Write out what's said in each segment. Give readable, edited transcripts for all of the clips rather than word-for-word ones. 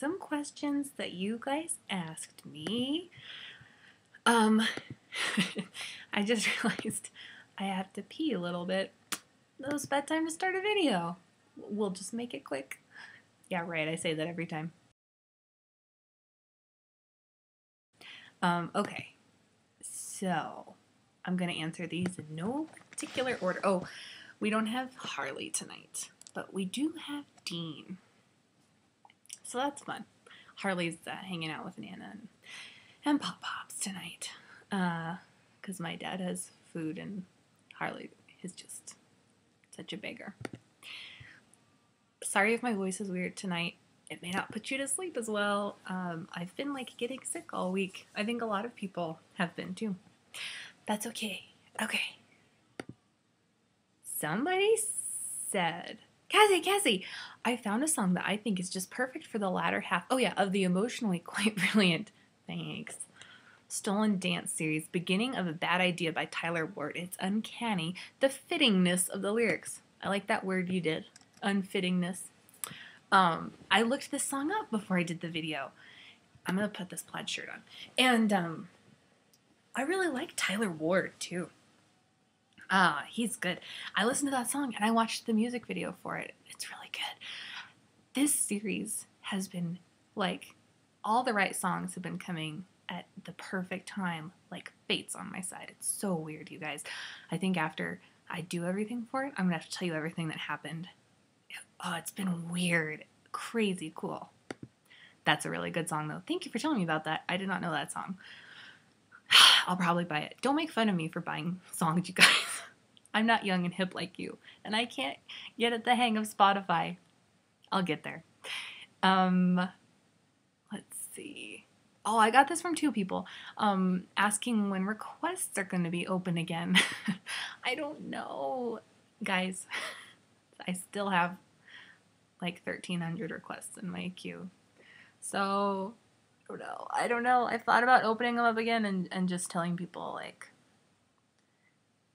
some questions that you guys asked me. I just realized I have to pee a little bit. It was bedtime to start a video. We'll just make it quick. Yeah, right, I say that every time. Okay, so I'm gonna answer these in no particular order. Oh, we don't have Harley tonight, but we do have Dean. So that's fun. Harley's hanging out with Nana and Pop Pops tonight. Because my dad has food and Harley is just such a beggar. Sorry if my voice is weird tonight. It may not put you to sleep as well. I've been getting sick all week. I think a lot of people have been too. That's okay. Okay. Somebody said, Kazzie, I found a song that I think is just perfect for the latter half. Oh yeah, of the emotionally quite brilliant. Thanks. Stolen Dance series, Beginning of a Bad Idea by Tyler Ward. It's uncanny, the fittingness of the lyrics. I like that word you did, unfittingness. I looked this song up before I did the video. I'm going to put this plaid shirt on. And I really like Tyler Ward, too. He's good. I listened to that song and I watched the music video for it. It's really good. This series has been, all the right songs have been coming at the perfect time, like fate's on my side. It's so weird, you guys. I think after I do everything for it, I'm going to have to tell you everything that happened. Oh, it's been weird. Crazy cool. That's a really good song, though. Thank you for telling me about that. I did not know that song. I'll probably buy it. Don't make fun of me for buying songs, you guys. I'm not young and hip like you, and I can't get at the hang of Spotify. I'll get there. Let's see. Oh, I got this from two people, asking when requests are going to be open again. I don't know, guys. I still have 1,300 requests in my queue. So, I don't know. I've thought about opening them up again and just telling people,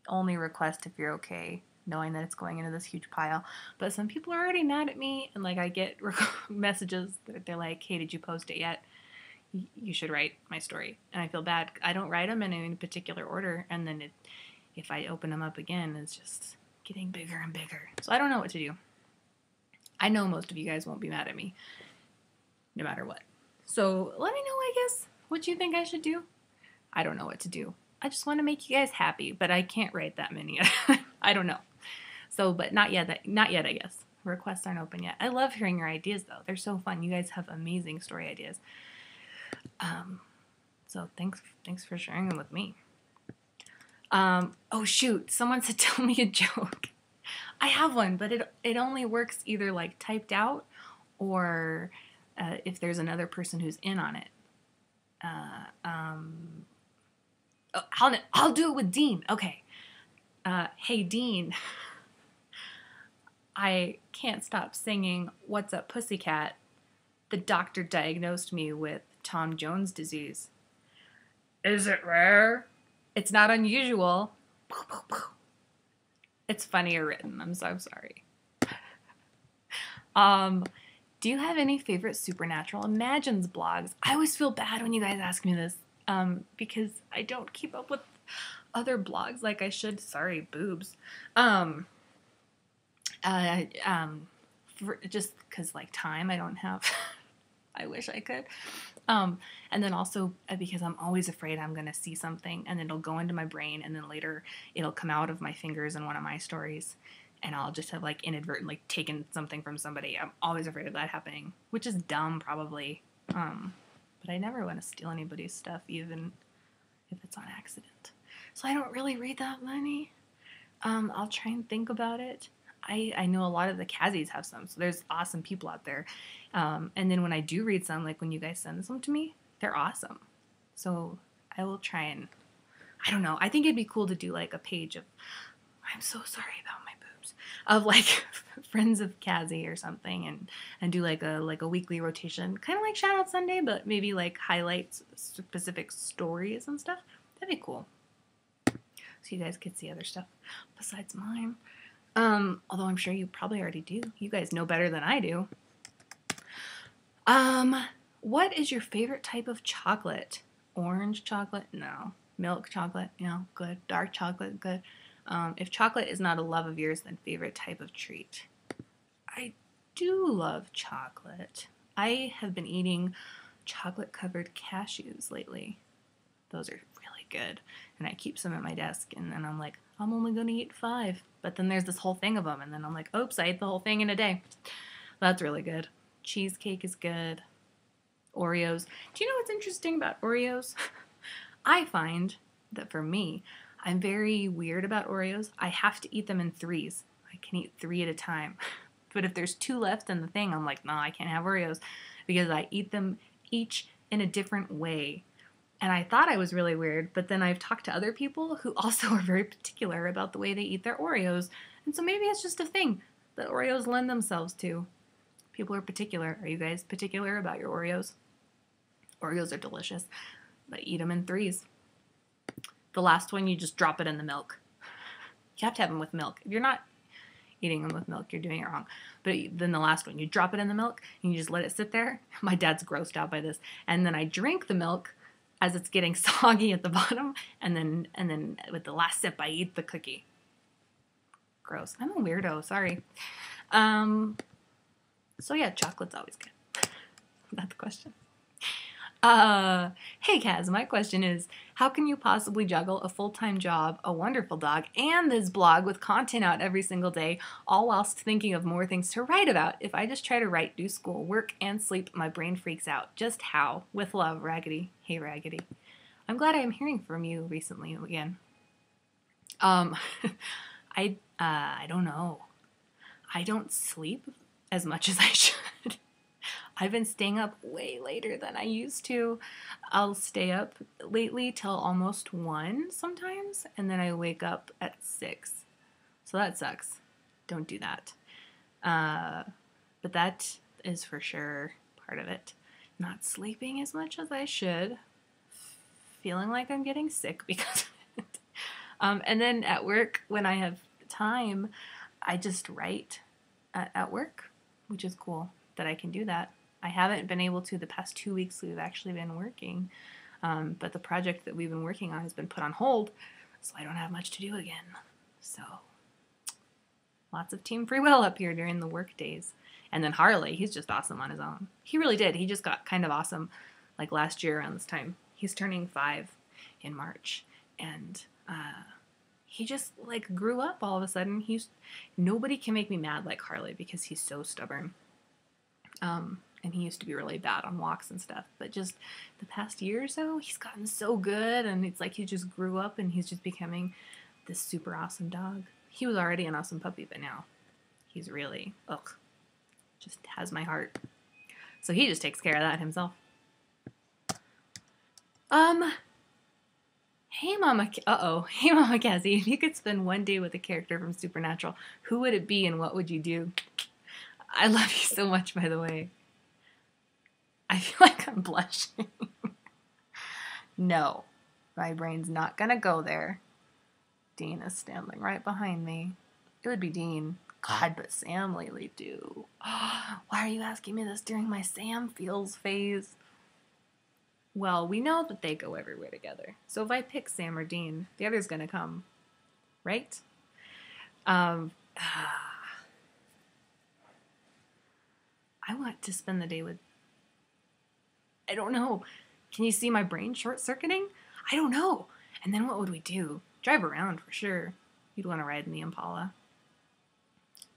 only request if you're okay, knowing that it's going into this huge pile. But some people are already mad at me, and, I get messages that they're like, hey, did you post it yet? You should write my story. And I feel bad. I don't write them in any particular order, and then if I open them up again, it's just getting bigger and bigger. So I don't know what to do. I know most of you guys won't be mad at me, no matter what. So let me know, I guess, what you think I should do. I don't know what to do. I just want to make you guys happy, but I can't write that many. I don't know. So, but not yet, I guess. Requests aren't open yet. I love hearing your ideas, though. They're so fun. You guys have amazing story ideas. So thanks for sharing them with me. Oh shoot, someone said tell me a joke. I have one, but it only works either typed out or if there's another person who's in on it. I'll do it with Dean. Okay. Hey Dean, I can't stop singing What's Up Pussycat. The doctor diagnosed me with Tom Jones disease. Is it rare? It's not unusual. It's funnier written. I'm so sorry. Do you have any favorite Supernatural Imagines blogs? I always feel bad when you guys ask me this, because I don't keep up with other blogs like I should. Sorry, boobs. Just because time I don't have. I wish I could. And then also because I'm always afraid I'm going to see something and then it'll go into my brain and then later it'll come out of my fingers in one of my stories and I'll just have inadvertently taken something from somebody. I'm always afraid of that happening, which is dumb probably. But I never want to steal anybody's stuff, even if it's on accident. So I don't really read that many. I'll try and think about it. I know a lot of the Kazzies have some, so there's awesome people out there. And then when I do read some, when you guys send some to me, they're awesome. So I will try and, I don't know, I think it'd be cool to do a page of, I'm so sorry about my boobs, of friends of Kazzie or something, and do a weekly rotation, kind of like Shout Out Sunday, but maybe highlights specific stories and stuff. That'd be cool. So you guys could see other stuff besides mine. Although I'm sure you probably already do. You guys know better than I do. Um, what is your favorite type of chocolate? Orange chocolate? No. Milk chocolate? No. Good. Dark chocolate? Good. If chocolate is not a love of yours, then favorite type of treat? I do love chocolate. I have been eating chocolate covered cashews lately. Those are really good. And I keep some at my desk, and then I'm like, I'm only going to eat 5. But then there's this whole thing of them, and then I'm like, oops, I ate the whole thing in a day. That's really good. Cheesecake is good. Oreos. Do you know what's interesting about Oreos? I find that for me, I'm very weird about Oreos. I have to eat them in 3s. I can eat 3 at a time. But if there's 2 left in the thing, I'm like, no, I can't have Oreos because I eat them each in a different way. And I thought I was really weird, but then I've talked to other people who also are very particular about the way they eat their Oreos. And so maybe it's just a thing that Oreos lend themselves to. People are particular. Are you guys particular about your Oreos? Oreos are delicious, but eat them in 3s. The last one, you just drop it in the milk. You have to have them with milk. If you're not eating them with milk, you're doing it wrong. But then the last one, you drop it in the milk and you just let it sit there. My dad's grossed out by this. And then I drink the milk as it's getting soggy at the bottom, and then with the last sip, I eat the cookie. Gross. I'm a weirdo. Sorry. So yeah, chocolate's always good. That's the question. Hey Kaz, my question is, how can you possibly juggle a full-time job, a wonderful dog, and this blog with content out every single day, all whilst thinking of more things to write about? If I just try to write, do school, work, and sleep, my brain freaks out. Just how? With love, Raggedy. Hey, Raggedy. I'm glad I am hearing from you recently again. I don't know. I don't sleep as much as I should. I've been staying up way later than I used to. I'll stay up lately till almost 1 sometimes, and then I wake up at 6. So that sucks. Don't do that. But that is for sure part of it. Not sleeping as much as I should. Feeling like I'm getting sick because of it. And then at work, when I have time, I just write at work, which is cool that I can do that. I haven't been able to the past 2 weeks we've actually been working, but the project that we've been working on has been put on hold, so I don't have much to do again. So, lots of team free will up here during the work days. And then Harley, he's just awesome on his own. He really did. He just got kind of awesome, like last year around this time. He's turning 5 in March, and he just like grew up all of a sudden. Nobody can make me mad like Harley because he's so stubborn. And he used to be really bad on walks and stuff. But just the past year or so, he's gotten so good. And it's like he just grew up and he's just becoming this super awesome dog. He was already an awesome puppy, but now he's really, just has my heart. So he just takes care of that himself. Hey Mama Kazzie, if you could spend one day with a character from Supernatural, who would it be and what would you do? I love you so much, by the way. I feel like I'm blushing. No, my brain's not gonna go there. Dean is standing right behind me. It would be Dean. God, but Sam lately do. Why are you asking me this during my Sam feels phase? Well, we know that they go everywhere together. So if I pick Sam or Dean, the other's gonna come. Right? I want to spend the day with... I don't know. Can you see my brain short-circuiting? I don't know. And then what would we do? Drive around for sure. You'd want to ride in the Impala.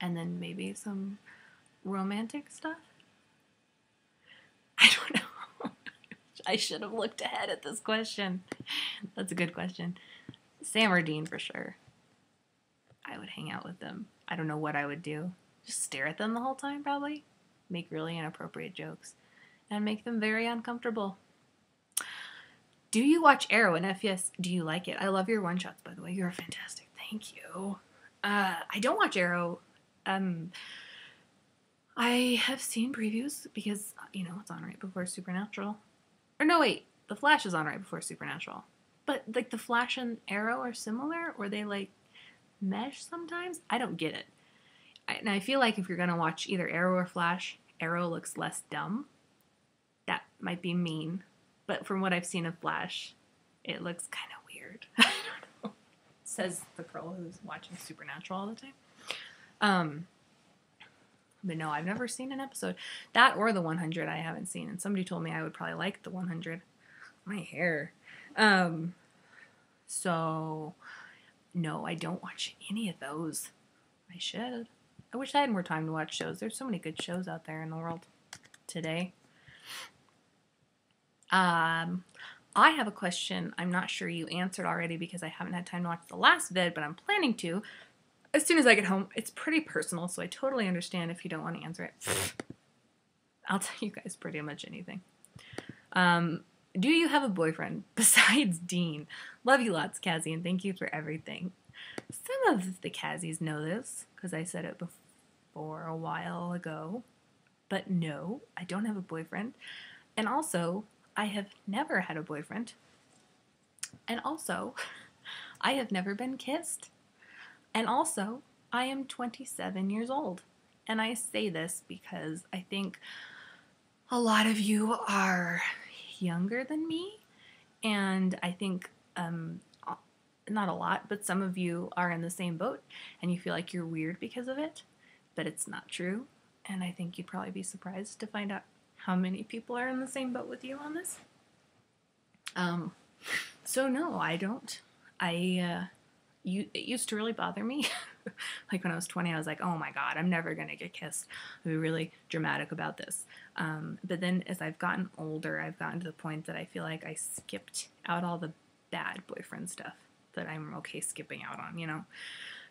And then maybe some romantic stuff? I don't know. I should have looked ahead at this question. That's a good question. Sam or Dean for sure. I would hang out with them. I don't know what I would do. Just stare at them the whole time, probably. Make really inappropriate jokes. And make them very uncomfortable. Do you watch Arrow? And if yes, do you like it? I love your one-shots, by the way. You're fantastic. Thank you. I don't watch Arrow. I have seen previews because, it's on right before Supernatural. Or no, wait. The Flash is on right before Supernatural. But, like, the Flash and Arrow are similar? Or they, like, mesh sometimes? I don't get it. And I feel like if you're going to watch either Arrow or Flash, Arrow looks less dumb. might be mean, but from what I've seen of Flash, it looks kind of weird. I don't know. Says the girl who's watching Supernatural all the time. But no, I've never seen an episode. That or the 100 I haven't seen. And somebody told me I would probably like the 100. My hair. So, no, I don't watch any of those. I should. I wish I had more time to watch shows. There's so many good shows out there in the world today. I have a question I'm not sure you answered already because I haven't had time to watch the last vid, but I'm planning to. As soon as I get home, it's pretty personal, so I totally understand if you don't want to answer it. I'll tell you guys pretty much anything. Do you have a boyfriend besides Dean? Love you lots, Kazzie, and thank you for everything. Some of the Kazzies know this, because I said it before a while ago. But no, I don't have a boyfriend. And also, I have never had a boyfriend. And also, I have never been kissed. And also, I am 27 years old. And I say this because I think a lot of you are younger than me. And I think, not a lot, but some of you are in the same boat. And you feel like you're weird because of it. But it's not true. And I think you'd probably be surprised to find out how many people are in the same boat with you on this. So no, I don't. It used to really bother me. Like when I was 20, I was like, oh my God, I'm never going to get kissed. I'll be really dramatic about this. But then as I've gotten older, I've gotten to the point that I feel like I skipped out all the bad boyfriend stuff that I'm okay skipping out on, you know.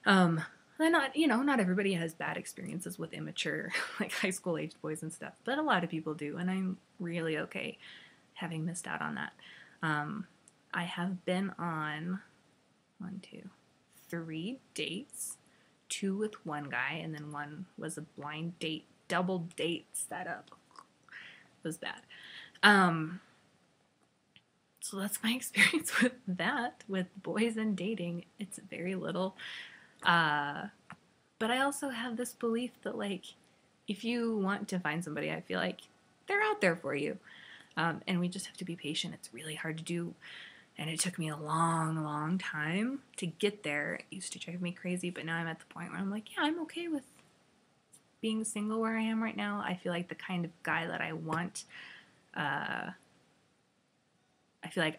And not everybody has bad experiences with immature, like high school aged boys and stuff, but a lot of people do. And I'm really okay having missed out on that. I have been on 3 dates, 2 with one guy, and then one was a blind date, double date setup. It was bad. So that's my experience with that, with boys and dating. It's very little. But I also have this belief that, like, if you want to find somebody, I feel like they're out there for you. And we just have to be patient. It's really hard to do. And it took me a long, long time to get there. It used to drive me crazy, but now I'm at the point where I'm like, yeah, I'm okay with being single where I am right now. I feel like the kind of guy that I want, I feel like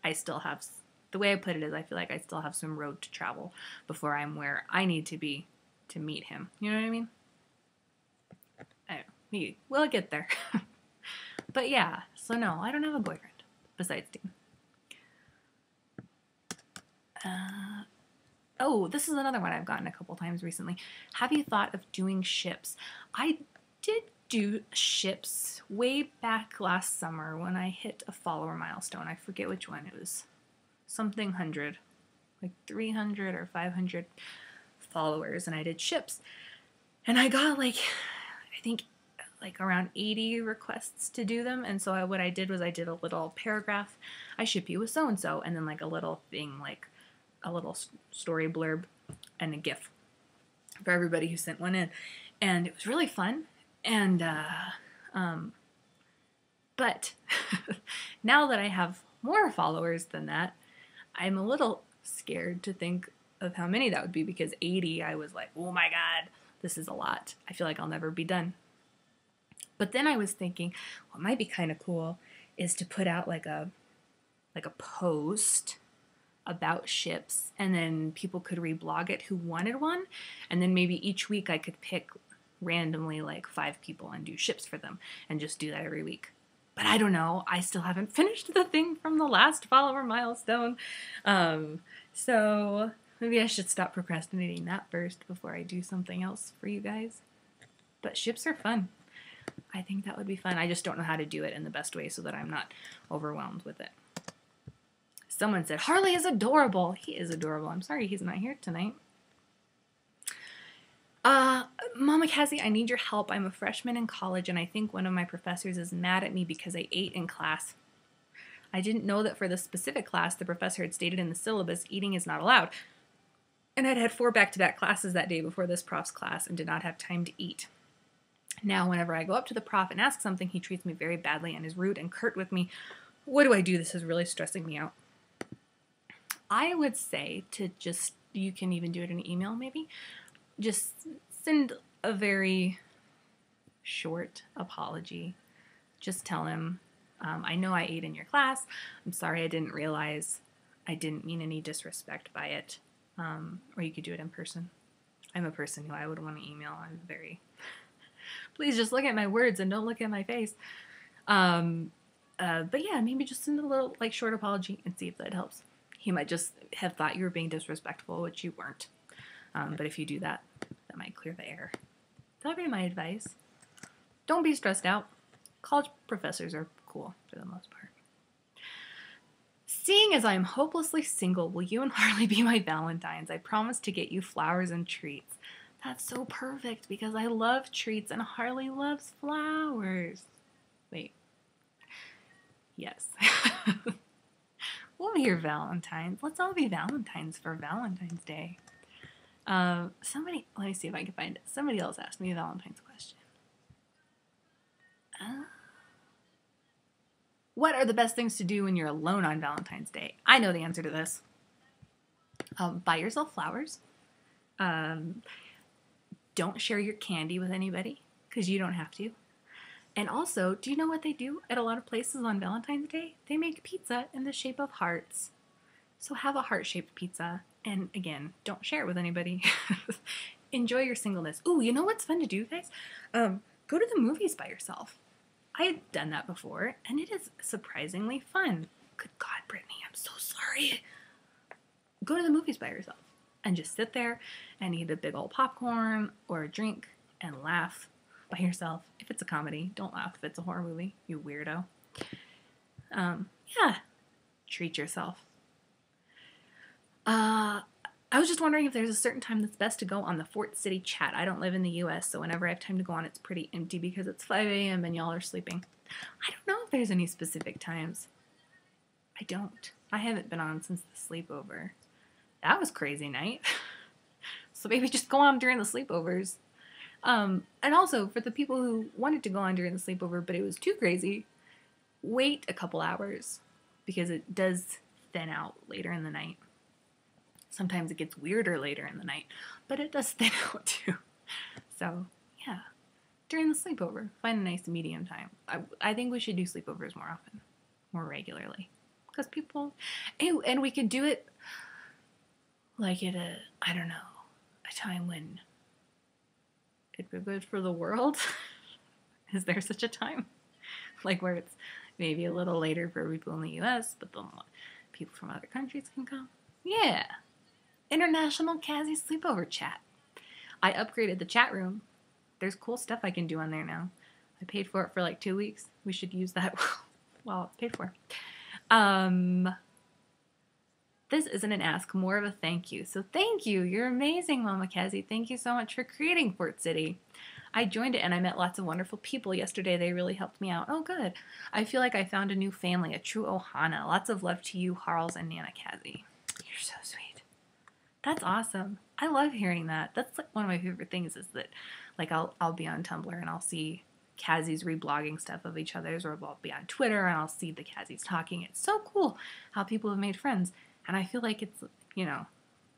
I still have, the way I put it is I feel like I still have some road to travel before I'm where I need to be to meet him. You know what I mean? I don't know. We'll get there. But yeah, so no, I don't have a boyfriend besides Dean. Oh, this is another one I've gotten a couple times recently. Have you thought of doing ships? I did do ships way back last summer when I hit a follower milestone. I forget which one. It was something 100, like 300 or 500 followers, and I did ships. And I got I think around 80 requests to do them. And so what I did was I did a little paragraph. I ship you with so-and-so, and then like a little thing, like a little story blurb and a GIF for everybody who sent one in. And it was really fun. And, but now that I have more followers than that, I'm a little scared to think of how many that would be, because 80, I was like, oh my God, this is a lot. I feel like I'll never be done. But then I was thinking, what might be kind of cool is to put out like a post about ships, and then people could reblog it who wanted one, and then maybe each week I could pick randomly like 5 people and do ships for them, and just do that every week. But I don't know, I still haven't finished the thing from the last follower milestone, so maybe I should stop procrastinating that first before I do something else for you guys. But ships are fun. I think that would be fun. I just don't know how to do it in the best way so that I'm not overwhelmed with it. Someone said, Harley is adorable. He is adorable. I'm sorry he's not here tonight. Mama Kazzie, I need your help. I'm a freshman in college, and I think one of my professors is mad at me because I ate in class. I didn't know that for the specific class, the professor had stated in the syllabus, eating is not allowed. And I'd had 4 back-to-back classes that day before this prof's class and did not have time to eat. Now, whenever I go up to the prof and ask something, he treats me very badly and is rude and curt with me. What do I do? This is really stressing me out. I would say to just, you can even do it in an email maybe, just send a very short apology. Just tell him, I know I ate in your class. I'm sorry, I didn't realize. I didn't mean any disrespect by it. Or you could do it in person. I'm a person who I would want to email. I'm very, please just look at my words and don't look at my face. But yeah, maybe just send a little like short apology and see if that helps. He might just have thought you were being disrespectful, which you weren't. But if you do that, that might clear the air. That would be my advice. Don't be stressed out. College professors are cool for the most part. Seeing as I am hopelessly single, will you and Harley be my Valentines? I promise to get you flowers and treats. That's so perfect because I love treats and Harley loves flowers. Wait. Yes. We'll be your Valentines. Let's all be Valentines for Valentine's Day. Somebody, let me see if I can find it. Somebody else asked me a Valentine's question. What are the best things to do when you're alone on Valentine's Day? I know the answer to this. Buy yourself flowers. Don't share your candy with anybody because you don't have to. And also, do you know what they do at a lot of places on Valentine's Day? They make pizza in the shape of hearts. So have a heart-shaped pizza. And again, don't share it with anybody. Enjoy your singleness. Ooh, you know what's fun to do, guys? Go to the movies by yourself. I've done that before, and it is surprisingly fun. Good God, Brittany, I'm so sorry. Go to the movies by yourself and just sit there and eat a big old popcorn or a drink and laugh by yourself. If it's a comedy, don't laugh if it's a horror movie, you weirdo. Yeah, treat yourself. I was just wondering if there's a certain time that's best to go on the Fort City chat. I don't live in the U.S., so whenever I have time to go on, it's pretty empty because it's 5 a.m. and y'all are sleeping. I don't know if there's any specific times. I don't. I haven't been on since the sleepover. That was crazy night. So maybe just go on during the sleepovers. And also, for the people who wanted to go on during the sleepover, but it was too crazy, wait a couple hours because it does thin out later in the night. Sometimes it gets weirder later in the night, but it does thin out too. So, yeah, during the sleepover, find a nice medium time. I think we should do sleepovers more often, more regularly. Because people, and we could do it like at a, I don't know, a time when it'd be good for the world. Is there such a time? Like where it's maybe a little later for people in the U.S., but then people from other countries can come. Yeah. International Kazzie Sleepover Chat. I upgraded the chat room. There's cool stuff I can do on there now. I paid for it for like 2 weeks. We should use that while it's paid for. This isn't an ask, more of a thank you. So thank you. You're amazing, Mama Kazzie. Thank you so much for creating Fort City. I joined it and I met lots of wonderful people yesterday. They really helped me out. Oh, good. I feel like I found a new family, a true Ohana. Lots of love to you, Harls and Nana Kazzie. You're so sweet. That's awesome. I love hearing that. That's like one of my favorite things is that like I'll be on Tumblr and I'll see Kazzie's reblogging stuff of each other's, or I'll be on Twitter and I'll see the Kazzies talking. It's so cool how people have made friends. And I feel like it's, you know,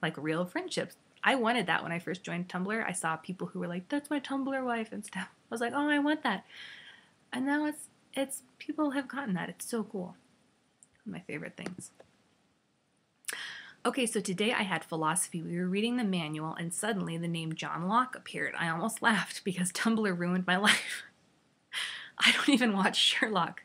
like real friendships. I wanted that when I first joined Tumblr. I saw people who were like, that's my Tumblr wife and stuff. I was like, oh, I want that. And now it's people have gotten that. It's so cool. One of my favorite things. Okay, so today I had philosophy. We were reading the manual and suddenly the name John Locke appeared. I almost laughed because Tumblr ruined my life. I don't even watch Sherlock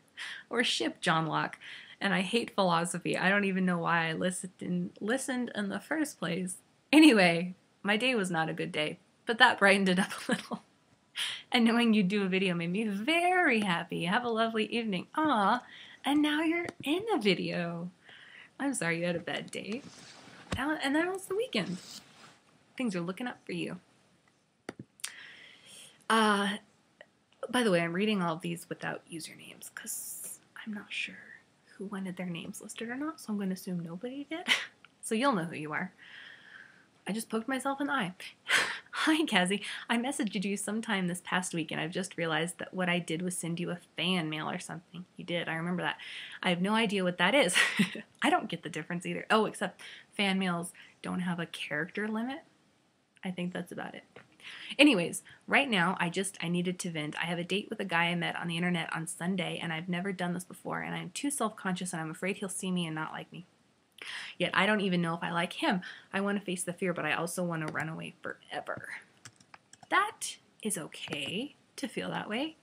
or ship John Locke, and I hate philosophy. I don't even know why I listened in the first place. Anyway, my day was not a good day, but that brightened it up a little. And knowing you do a video made me very happy. Have a lovely evening. Aw, and now you're in a video. I'm sorry you had a bad day. And then was the weekend. Things are looking up for you. By the way, I'm reading all of these without usernames because I'm not sure who wanted their names listed or not, so I'm going to assume nobody did. So you'll know who you are. I just poked myself in the eye. Hi, Kazzie. I messaged you sometime this past week, and I've just realized that what I did was send you a fan mail or something. You did. I remember that. I have no idea what that is. I don't get the difference either. Oh, except fan mails don't have a character limit. I think that's about it. Anyways, right now, I needed to vent. I have a date with a guy I met on the internet on Sunday, and I've never done this before, and I'm too self-conscious, and I'm afraid he'll see me and not like me. Yet I don't even know if I like him. I want to face the fear, but I also want to run away forever. That is okay to feel that way.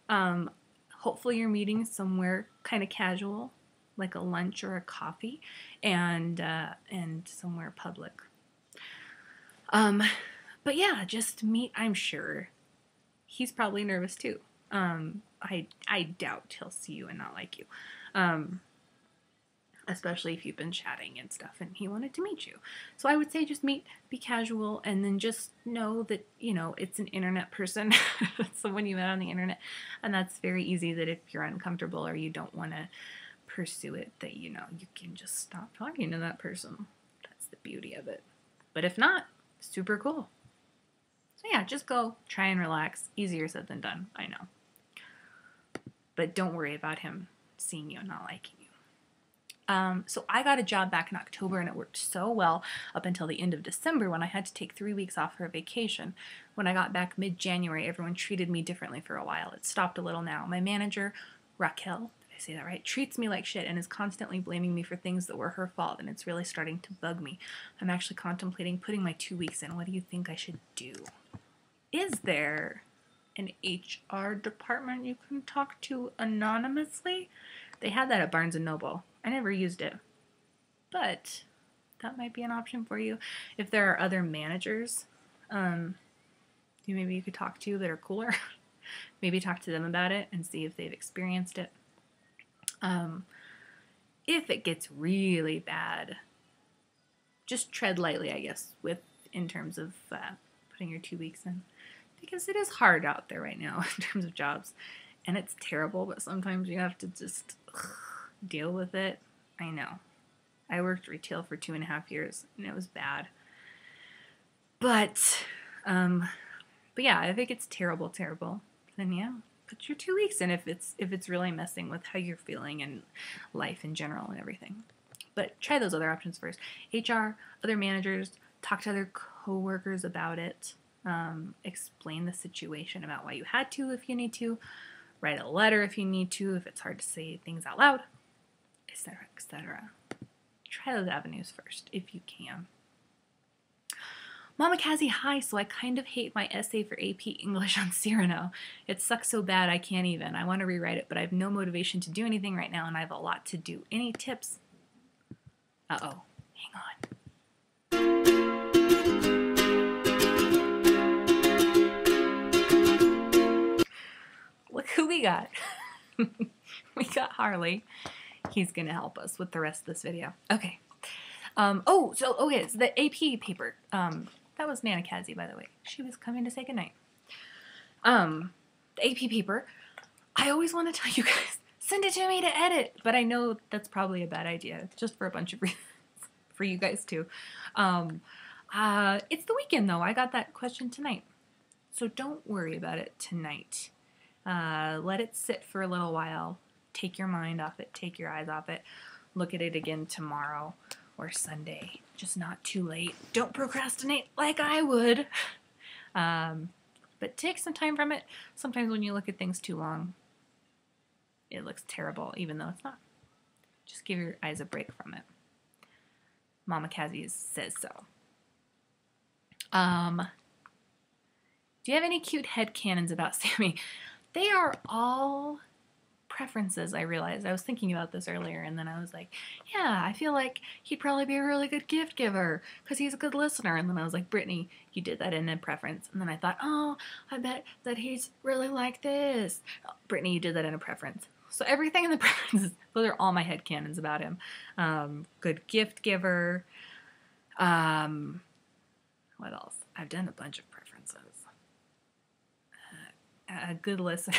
Hopefully you're meeting somewhere kind of casual, like a lunch or a coffee, and somewhere public. But yeah, just meet. I'm sure he's probably nervous too. I doubt he'll see you and not like you. Especially if you've been chatting and stuff and he wanted to meet you. So I would say just meet, be casual, and then just know that, it's an internet person, someone you met on the internet, and that's very easy that if you're uncomfortable or you don't want to pursue it, that, you can just stop talking to that person. That's the beauty of it. But if not, super cool. So yeah, just go, try and relax. Easier said than done, I know. But don't worry about him seeing you and not liking you. So I got a job back in October, and it worked so well up until the end of December when I had to take 3 weeks off for a vacation. When I got back mid-January, everyone treated me differently for a while. It stopped a little now. My manager, Raquel, did I say that right, treats me like shit and is constantly blaming me for things that were her fault, and it's really starting to bug me. I'm actually contemplating putting my 2 weeks in. What do you think I should do? Is there an HR department you can talk to anonymously? They had that at Barnes & Noble. I never used it, but that might be an option for you. If there are other managers maybe you could talk to that are cooler, maybe talk to them about it and see if they've experienced it. If it gets really bad, just tread lightly, I guess, in terms of putting your 2 weeks in, because it is hard out there right now in terms of jobs, and it's terrible, but sometimes you have to just deal with it. I know. I worked retail for 2.5 years, and it was bad. But yeah, if it gets terrible, then yeah, put your 2 weeks in if it's really messing with how you're feeling and life in general and everything. But try those other options first. HR, other managers, talk to other coworkers about it. Explain the situation about why you had to if you need to. Write a letter if you need to, if it's hard to say things out loud, etc., etc. Try those avenues first, if you can. Mama Kazzie, hi. So I kind of hate my essay for AP English on Cyrano. It sucks so bad I can't even. I want to rewrite it, but I have no motivation to do anything right now, and I have a lot to do. Any tips? Uh-oh. Hang on. Look who we got. We got Harley. He's going to help us with the rest of this video. Okay. It's the AP paper. That was Nana Kazzie, by the way. She was coming to say goodnight. The AP paper. I always want to tell you guys, send it to me to edit. But I know that's probably a bad idea, just for a bunch of reasons. For you guys, too. It's the weekend, though. I got that question tonight. So don't worry about it tonight. Let it sit for a little while. Take your mind off it. Take your eyes off it. Look at it again tomorrow or Sunday. Just not too late. Don't procrastinate like I would. But take some time from it. Sometimes when you look at things too long, it looks terrible, even though it's not. Just give your eyes a break from it. Mama Kazzie says so. Do you have any cute headcanons about Sammy? They are all preferences, I realized. I was thinking about this earlier, and then I was like, yeah, I feel like he'd probably be a really good gift giver because he's a good listener. And then I was like, Brittany, you did that in a preference. And then I thought, oh, I bet that he's really like this. Oh, Brittany, you did that in a preference. So everything in the preferences, those are all my headcanons about him. Good gift giver. What else? I've done a bunch of preferences. A good listener.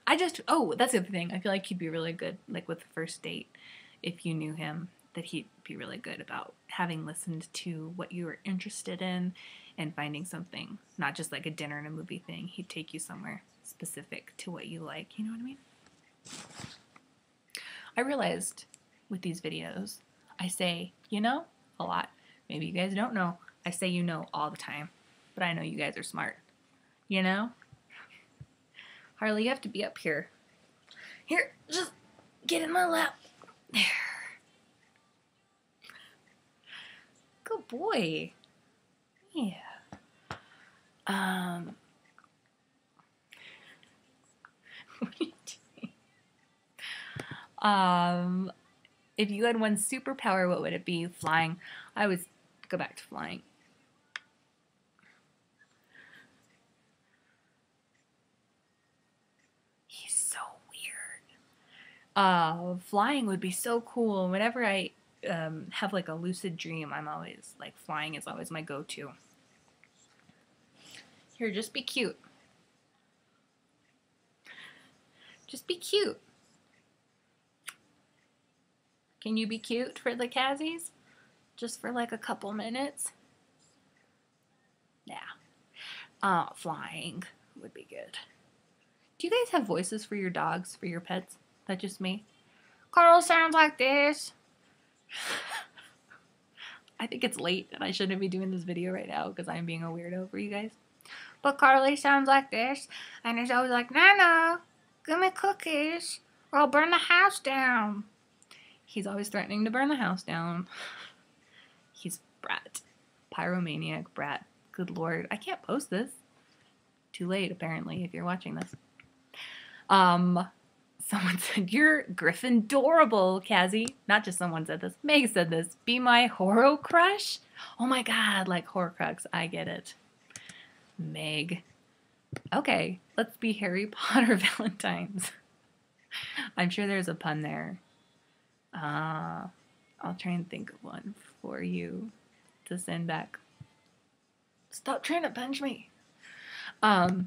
That's the other thing. I feel like he'd be really good, like with the first date, if you knew him, that he'd be really good about having listened to what you were interested in and finding something, not just like a dinner and a movie thing. He'd take you somewhere specific to what you like. You know what I mean? I realized with these videos, I say, you know, a lot. Maybe you guys don't know. I say you know all the time, but I know you guys are smart. You know? Harley, you have to be up here. Here, just get in my lap. There. Good boy. Yeah. What are you doing? If you had one superpower, what would it be? Flying. I would go back to flying. He's so weird. Flying would be so cool. Whenever I have like a lucid dream, I'm always like flying is always my go-to. Here, just be cute. Just be cute. Can you be cute for the Kazzies? Just for like a couple minutes? Yeah. Flying would be good. Do you guys have voices for your dogs, for your pets? That's just me. Carl sounds like this. I think it's late and I shouldn't be doing this video right now because I'm being a weirdo for you guys. But Carly sounds like this, and he's always like, Nana, give me cookies or I'll burn the house down. He's always threatening to burn the house down. He's brat. Pyromaniac brat. Good Lord. I can't post this. Too late, apparently, if you're watching this. Someone said, you're Gryffindorable, Kazzie. Not just someone said this. Meg said this. Be my horo crush? Oh my god, like Horcrux. I get it. Meg. Okay, let's be Harry Potter Valentines. I'm sure there's a pun there. I'll try and think of one for you to send back. Stop trying to punch me. Answered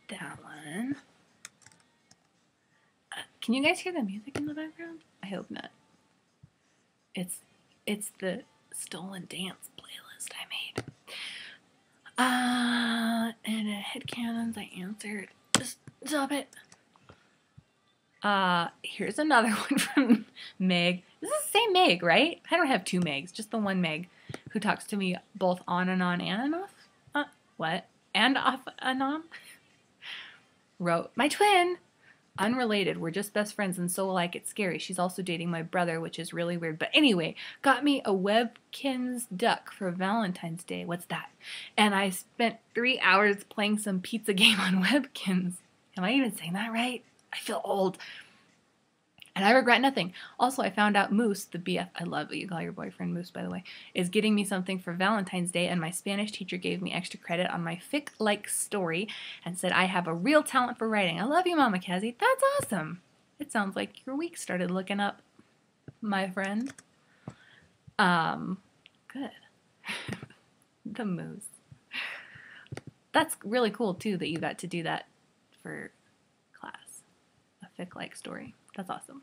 that one. Can you guys hear the music in the background? I hope not. It's the Stolen Dance playlist I made. And headcanons I answered. Just stop it. Here's another one from Meg. This is the same Meg, right? I don't have two Megs, just the one Meg who talks to me both on and off. What? And off and on? Wrote, my twin! Unrelated, we're just best friends and so alike it's scary. She's also dating my brother, which is really weird. But anyway, got me a Webkinz duck for Valentine's Day. What's that? And I spent 3 hours playing some pizza game on Webkinz. Am I even saying that right? I feel old. And I regret nothing. Also, I found out Moose, the BF, I love that you call your boyfriend Moose, by the way, is getting me something for Valentine's Day, and my Spanish teacher gave me extra credit on my fic-like story and said I have a real talent for writing. I love you, Mama Kazzie. That's awesome. It sounds like your week started looking up, my friend. Good. The Moose. That's really cool, too, that you got to do that for class. A fic-like story. That's awesome.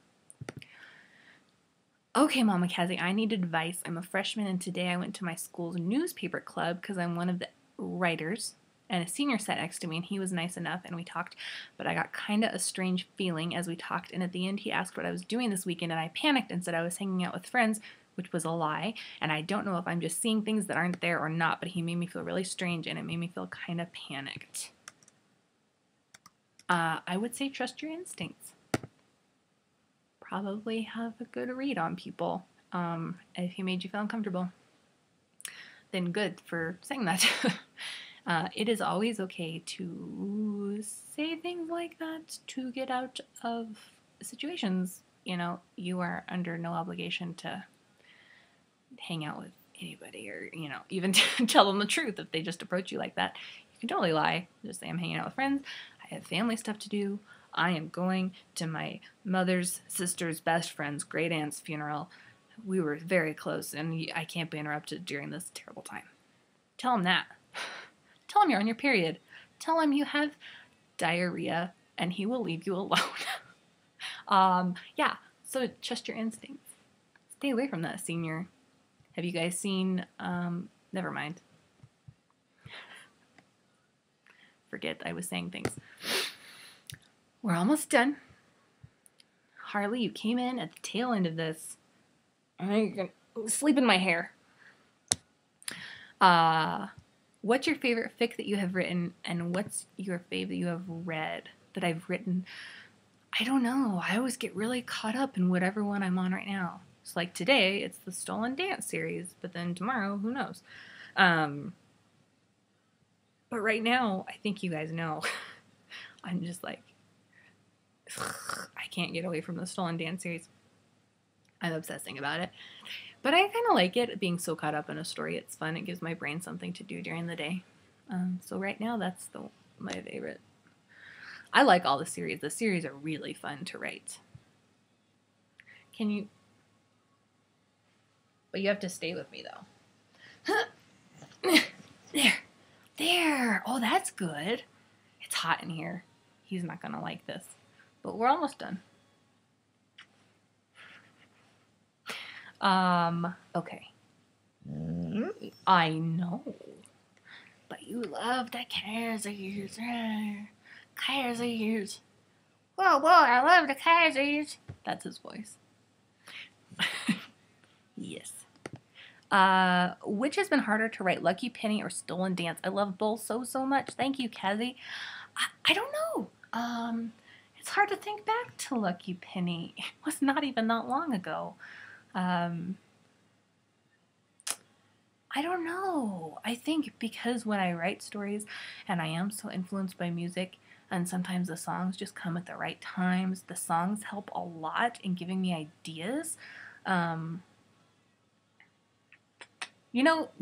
Okay, Mama Kazzie, I need advice. I'm a freshman, and today I went to my school's newspaper club because I'm one of the writers, and a senior sat next to me, and he was nice enough, and we talked, but I got kind of a strange feeling as we talked, and at the end he asked what I was doing this weekend, and I panicked and said I was hanging out with friends, which was a lie, and I don't know if I'm just seeing things that aren't there or not, but he made me feel really strange, and it made me feel kind of panicked. I would say trust your instincts. Probably have a good read on people. If he made you feel uncomfortable, then good for saying that. It is always okay to say things like that to get out of situations. You know, you are under no obligation to hang out with anybody or, you know, even tell them the truth if they just approach you like that. You can totally lie. Just say I'm hanging out with friends. I have family stuff to do. I am going to my mother's sister's best friend's great aunt's funeral. We were very close, and I can't be interrupted during this terrible time. Tell him that. Tell him you're on your period. Tell him you have diarrhea, and he will leave you alone. Yeah, so trust your instincts. Stay away from that, senior. Have you guys seen Never mind. Forget I was saying things. We're almost done. Harley, you came in at the tail end of this. I'm gonna sleep in my hair. What's your favorite fic that you have written, and what's your fave that you have read that I've written? I don't know. I always get really caught up in whatever one I'm on right now. It's like today, it's the Stolen Dance series, but then tomorrow, who knows? But right now, I think you guys know, I'm just like, I can't get away from the Stolen Dance series. I'm obsessing about it. But I kind of like it, being so caught up in a story. It's fun. It gives my brain something to do during the day. So right now, that's my favorite. I like all the series. The series are really fun to write. Can you... But you have to stay with me, though. There. Oh, that's good. It's hot in here. He's not going to like this. But we're almost done. Okay. I know. But you love the Kazzies. Kazzies. Whoa, I love the Kazzies. That's his voice. Yes. Which has been harder to write, Lucky Penny or Stolen Dance? I love both so much. Thank you, Kazzie. I don't know. It's hard to think back to Lucky Penny. It was not even that long ago. I don't know. I think because when I write stories, and I am so influenced by music, and sometimes the songs just come at the right times, the songs help a lot in giving me ideas.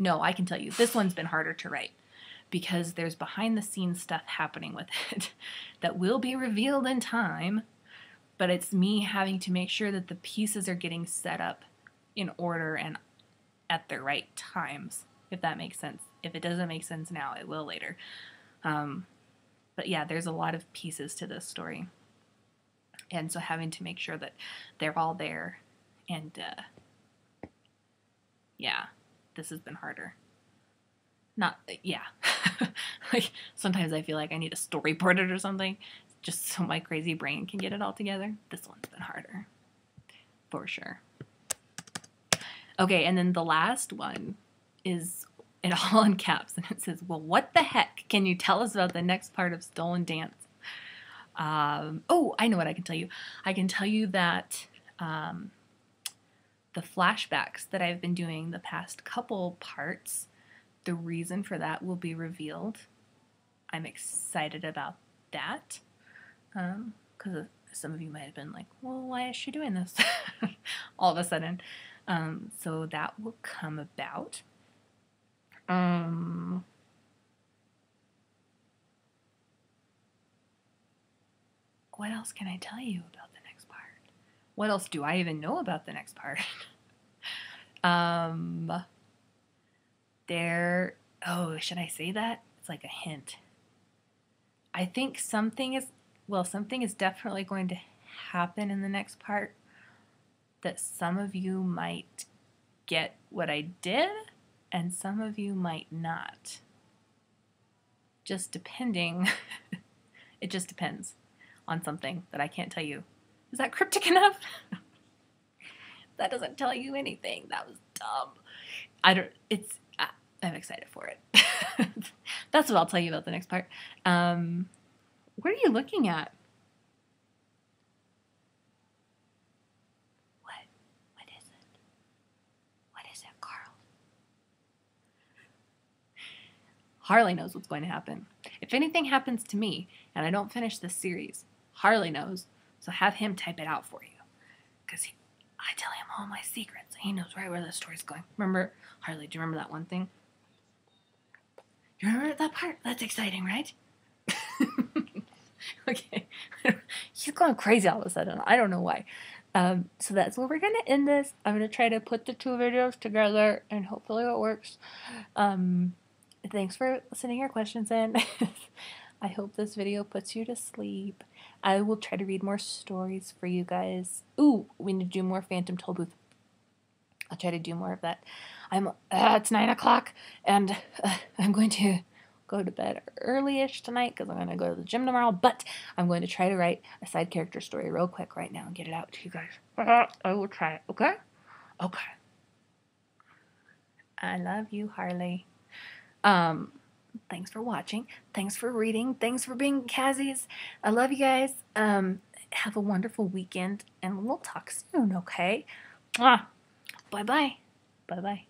No, I can tell you, this one's been harder to write because there's behind the scenes stuff happening with it that will be revealed in time, but it's me having to make sure that the pieces are getting set up in order and at the right times, if that makes sense. If it doesn't make sense now, it will later. But yeah, there's a lot of pieces to this story. And so having to make sure that they're all there. And yeah, this has been harder. Like sometimes I feel like I need to storyboard it or something just so my crazy brain can get it all together. This one's been harder. For sure. Okay, and then the last one is in all in caps, and it says, well, what the heck? Can you tell us about the next part of Stolen Dance? Oh, I know what I can tell you. I can tell you that the flashbacks that I've been doing the past couple parts, the reason for that will be revealed. I'm excited about that. Because some of you might have been like, well, why is she doing this? All of a sudden. So that will come about. What else can I tell you about the next part? What else do I even know about the next part? Should I say that? It's like a hint. I think something is definitely going to happen in the next part that some of you might get what I did and some of you might not. Just depending. It just depends on something that I can't tell you. Is that cryptic enough? That doesn't tell you anything. That was dumb. I'm excited for it. That's what I'll tell you about the next part. What are you looking at? What is it? What is it, Carl? Harley knows what's going to happen. If anything happens to me and I don't finish this series, Harley knows, so have him type it out for you. Because I tell him all my secrets. He knows right where the story's going. Remember, Harley, do you remember that one thing? You remember that part? That's exciting, right? Okay. He's going crazy all of a sudden. I don't know why. So that's where we're going to end this. I'm going to try to put the two videos together and hopefully it works. Thanks for sending your questions in. I hope this video puts you to sleep. I will try to read more stories for you guys. Ooh, we need to do more Phantom Tollbooth. I'll try to do more of that. It's 9 o'clock, and I'm going to go to bed early-ish tonight because I'm going to go to the gym tomorrow, but I'm going to try to write a side character story real quick right now and get it out to you guys. I will try it, okay? Okay. I love you, Harley. Thanks for watching. Thanks for reading. Thanks for being Kazzies. I love you guys. Have a wonderful weekend, and we'll talk soon, okay? Bye-bye. Bye-bye.